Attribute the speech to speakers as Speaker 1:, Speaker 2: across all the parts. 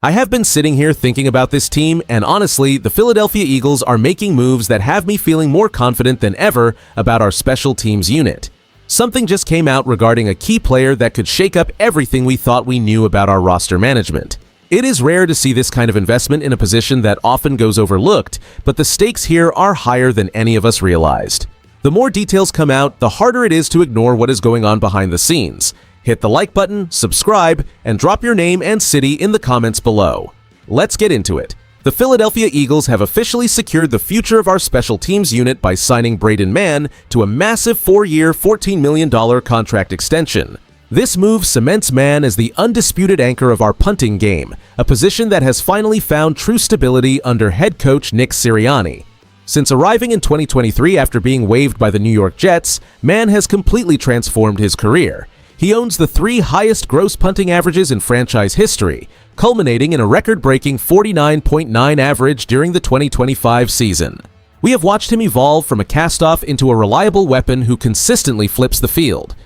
Speaker 1: I have been sitting here thinking about this team, and honestly, the Philadelphia Eagles are making moves that have me feeling more confident than ever about our special teams unit. Something just came out regarding a key player that could shake up everything we thought we knew about our roster management. It is rare to see this kind of investment in a position that often goes overlooked, but the stakes here are higher than any of us realized. The more details come out, the harder it is to ignore what is going on behind the scenes. Hit the like button, subscribe, and drop your name and city in the comments below. Let's get into it. The Philadelphia Eagles have officially secured the future of our special teams unit by signing Braden Mann to a massive 4-year, $14 million contract extension. This move cements Mann as the undisputed anchor of our punting game, a position that has finally found true stability under head coach Nick Sirianni. Since arriving in 2023 after being waived by the New York Jets, Mann has completely transformed his career. He owns the 3 highest gross punting averages in franchise history, culminating in a record-breaking 49.9 average during the 2025 season. We have watched him evolve from a cast-off into a reliable weapon who consistently flips the field.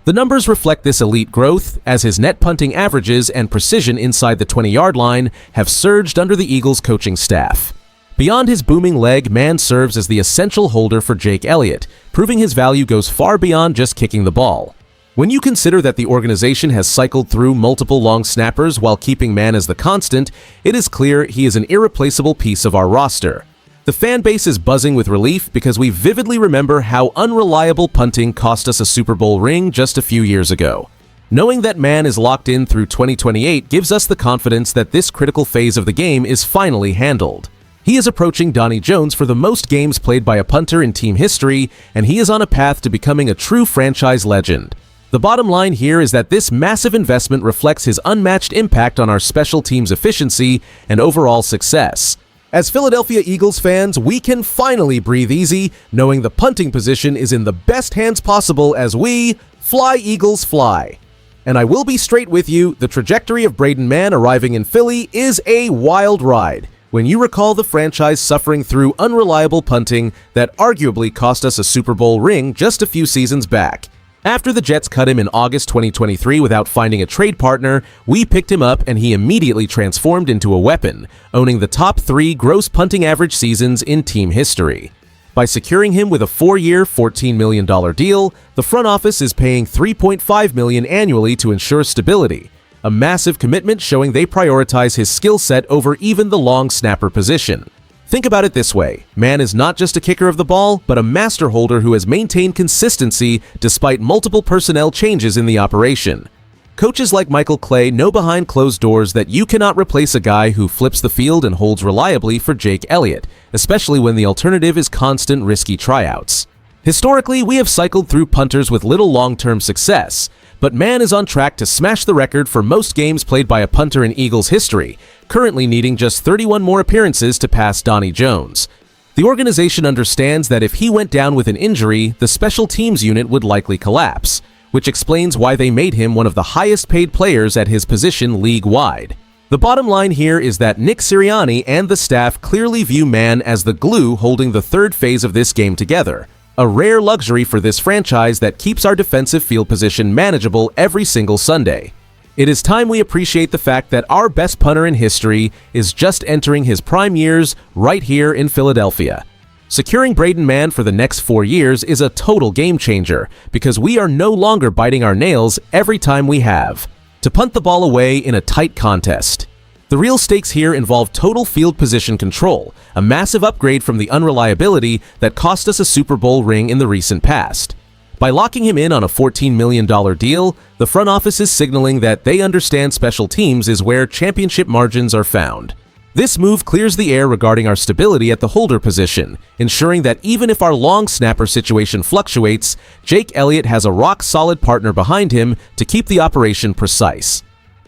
Speaker 1: The numbers reflect this elite growth, as his net punting averages and precision inside the 20-yard line have surged under the Eagles' coaching staff. Beyond his booming leg, Mann serves as the essential holder for Jake Elliott, proving his value goes far beyond just kicking the ball. When you consider that the organization has cycled through multiple long snappers while keeping Mann as the constant, it is clear he is an irreplaceable piece of our roster. The fan base is buzzing with relief because we vividly remember how unreliable punting cost us a Super Bowl ring just a few years ago. Knowing that Mann is locked in through 2028 gives us the confidence that this critical phase of the game is finally handled. He is approaching Donnie Jones for the most games played by a punter in team history, and he is on a path to becoming a true franchise legend. The bottom line here is that this massive investment reflects his unmatched impact on our special teams efficiency and overall success. As Philadelphia Eagles fans, we can finally breathe easy, knowing the punting position is in the best hands possible as we fly Eagles fly. And I will be straight with you, the trajectory of Braden Mann arriving in Philly is a wild ride. When you recall the franchise suffering through unreliable punting that arguably cost us a Super Bowl ring just a few seasons back. After the Jets cut him in August 2023 without finding a trade partner, we picked him up and he immediately transformed into a weapon, owning the top 3 gross punting average seasons in team history. By securing him with a 4-year, $14 million deal, the front office is paying $3.5 million annually to ensure stability, a massive commitment showing they prioritize his skill set over even the long snapper position. Think about it this way, Mann is not just a kicker of the ball, but a master holder who has maintained consistency despite multiple personnel changes in the operation. Coaches like Michael Clay know behind closed doors that you cannot replace a guy who flips the field and holds reliably for Jake Elliott, especially when the alternative is constant risky tryouts. Historically, we have cycled through punters with little long-term success, but Mann is on track to smash the record for most games played by a punter in Eagles history, currently needing just 31 more appearances to pass Donnie Jones. The organization understands that if he went down with an injury, the special teams unit would likely collapse, which explains why they made him one of the highest-paid players at his position league-wide. The bottom line here is that Nick Sirianni and the staff clearly view Mann as the glue holding the third phase of this game together, a rare luxury for this franchise that keeps our defensive field position manageable every single Sunday. It is time we appreciate the fact that our best punter in history is just entering his prime years right here in Philadelphia. Securing Braden Mann for the next 4 years is a total game changer because we are no longer biting our nails every time we have to punt the ball away in a tight contest. The real stakes here involve total field position control, a massive upgrade from the unreliability that cost us a Super Bowl ring in the recent past. By locking him in on a $14 million deal, the front office is signaling that they understand special teams is where championship margins are found. This move clears the air regarding our stability at the holder position, ensuring that even if our long snapper situation fluctuates, Jake Elliott has a rock-solid partner behind him to keep the operation precise.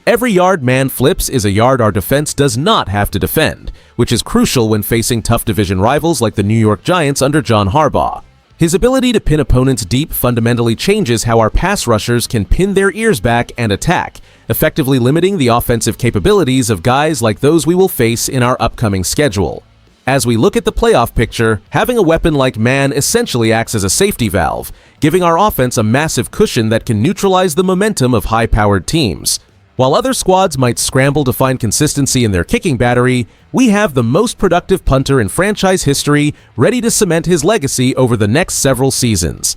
Speaker 1: Every yard Mann flips is a yard our defense does not have to defend, which is crucial when facing tough division rivals like the New York Giants under John Harbaugh. His ability to pin opponents deep fundamentally changes how our pass rushers can pin their ears back and attack, effectively limiting the offensive capabilities of guys like those we will face in our upcoming schedule. As we look at the playoff picture, having a weapon like Mann essentially acts as a safety valve, giving our offense a massive cushion that can neutralize the momentum of high-powered teams. While other squads might scramble to find consistency in their kicking battery, we have the most productive punter in franchise history ready to cement his legacy over the next several seasons.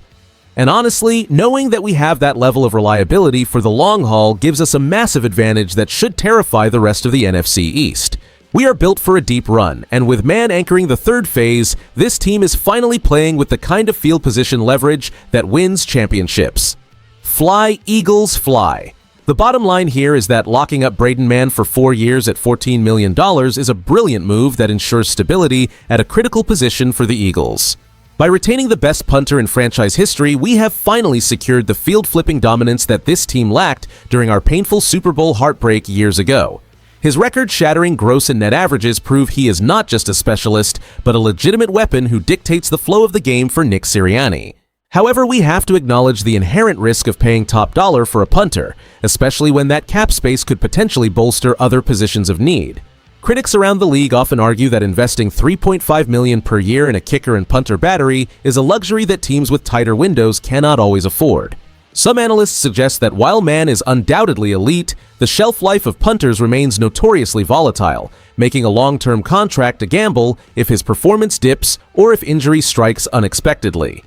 Speaker 1: And honestly, knowing that we have that level of reliability for the long haul gives us a massive advantage that should terrify the rest of the NFC East. We are built for a deep run, and with Mann anchoring the third phase, this team is finally playing with the kind of field position leverage that wins championships. Fly, Eagles, fly. The bottom line here is that locking up Braden Mann for 4 years at $14 million is a brilliant move that ensures stability at a critical position for the Eagles. By retaining the best punter in franchise history, we have finally secured the field-flipping dominance that this team lacked during our painful Super Bowl heartbreak years ago. His record-shattering gross and net averages prove he is not just a specialist, but a legitimate weapon who dictates the flow of the game for Nick Sirianni. However, we have to acknowledge the inherent risk of paying top dollar for a punter, especially when that cap space could potentially bolster other positions of need. Critics around the league often argue that investing $3.5 million per year in a kicker and punter battery is a luxury that teams with tighter windows cannot always afford. Some analysts suggest that while Mann is undoubtedly elite, the shelf life of punters remains notoriously volatile, making a long-term contract a gamble if his performance dips or if injury strikes unexpectedly.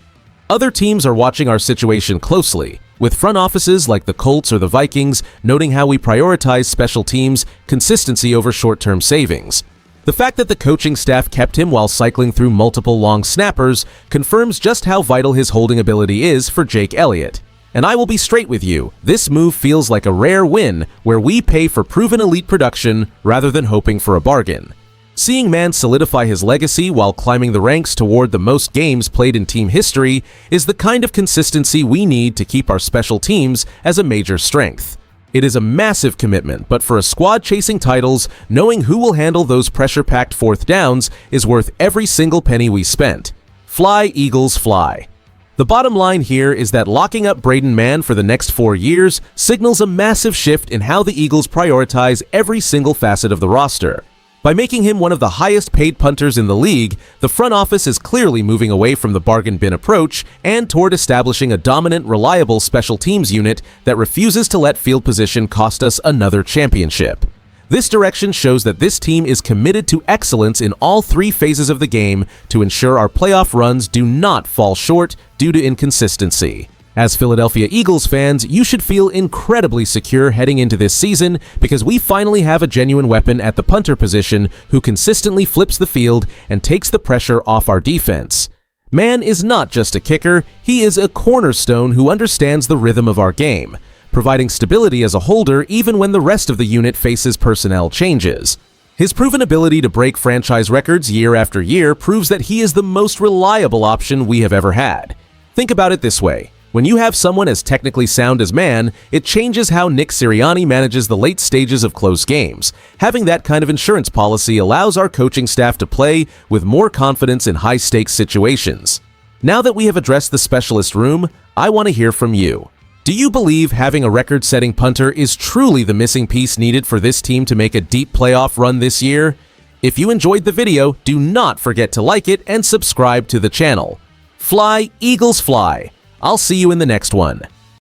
Speaker 1: Other teams are watching our situation closely, with front offices like the Colts or the Vikings noting how we prioritize special teams consistency over short-term savings. The fact that the coaching staff kept him while cycling through multiple long snappers confirms just how vital his holding ability is for Jake Elliott. And I will be straight with you, this move feels like a rare win where we pay for proven elite production rather than hoping for a bargain. Seeing Mann solidify his legacy while climbing the ranks toward the most games played in team history is the kind of consistency we need to keep our special teams as a major strength. It is a massive commitment, but for a squad chasing titles, knowing who will handle those pressure-packed fourth downs is worth every single penny we spent. Fly, Eagles, fly. The bottom line here is that locking up Braden Mann for the next 4 years signals a massive shift in how the Eagles prioritize every single facet of the roster. By making him one of the highest-paid punters in the league, the front office is clearly moving away from the bargain bin approach and toward establishing a dominant, reliable special teams unit that refuses to let field position cost us another championship. This direction shows that this team is committed to excellence in all 3 phases of the game to ensure our playoff runs do not fall short due to inconsistency. As Philadelphia Eagles fans, you should feel incredibly secure heading into this season because we finally have a genuine weapon at the punter position who consistently flips the field and takes the pressure off our defense. Mann is not just a kicker, he is a cornerstone who understands the rhythm of our game, providing stability as a holder even when the rest of the unit faces personnel changes. His proven ability to break franchise records year after year proves that he is the most reliable option we have ever had. Think about it this way. When you have someone as technically sound as Mann, it changes how Nick Sirianni manages the late stages of close games. Having that kind of insurance policy allows our coaching staff to play with more confidence in high-stakes situations. Now that we have addressed the specialist room, I want to hear from you. Do you believe having a record-setting punter is truly the missing piece needed for this team to make a deep playoff run this year? If you enjoyed the video, do not forget to like it and subscribe to the channel. Fly, Eagles, fly! I'll see you in the next one.